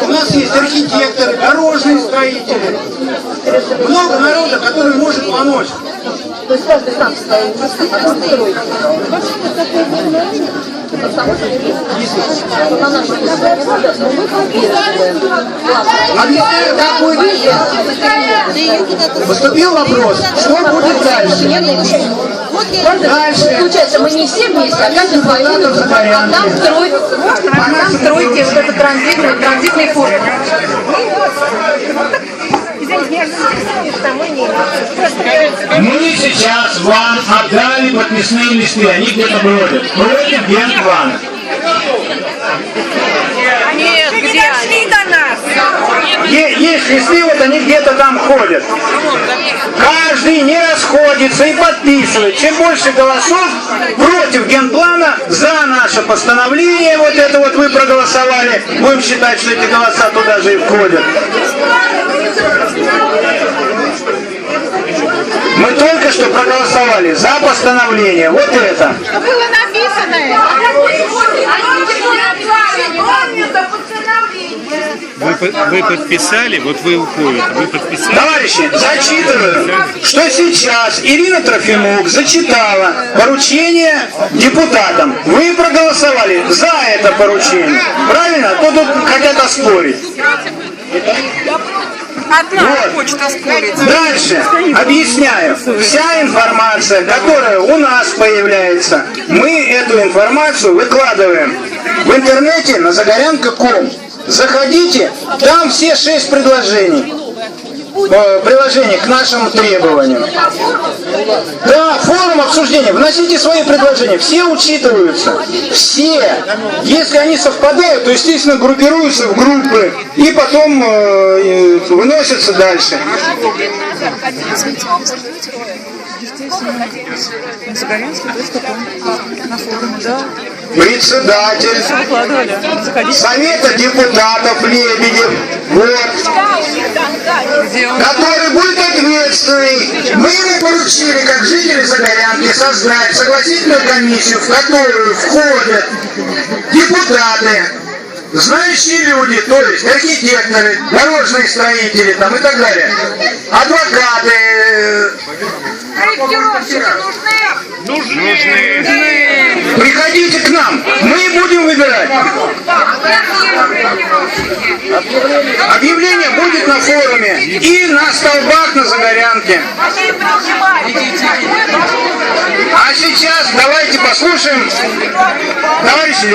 у нас есть архитекторы, дорожные строители. Много народа, который может помочь. То есть каждый сам стоит, строит. Объясняю, как будет. Поступил вопрос, что будет дальше? Дальше. Получается, мы не все вместе, а каждый свою. А там строите вот этот транзитный форум. Мы сейчас вам отдали подписные листы, они где-то бродят. Против генплана. Нет, где они? До нас. Есть листы, вот они где-то там ходят. Каждый не расходится и подписывает. Чем больше голосов против генплана, за наше постановление, вот это вот вы проголосовали, будем считать, что эти голоса туда же и входят. Мы только что проголосовали за постановление. Вот это. Было написано. Вы подписали, вот вы уходите, вы подписали. Товарищи, зачитываю, что сейчас Ирина Трофимук зачитала поручение депутатам. Вы проголосовали за это поручение. Правильно? То тут хотят оспорить. Одна хочет оспорить. Дальше объясняю. Вся информация, которая у нас появляется, мы эту информацию выкладываем в интернете на Загорянка.ком. Заходите, там все 6 предложений. Приложение к нашим требованиям. Да, форум обсуждения. Вносите свои предложения. Все учитываются. Все. Если они совпадают, то, естественно, группируются в группы и потом выносятся дальше. Председатель Совета депутатов Лебедев, вот, который будет ответственный. Мы ему поручили, как жители Загорянки, создать согласительную комиссию, в которую входят депутаты, знающие люди, то есть архитекторы, дорожные строители там, и так далее, адвокаты. Нужны. Приходите к нам, мы будем выбирать. Объявление будет на форуме и на столбах на Загорянке. А сейчас давайте послушаем товарищей.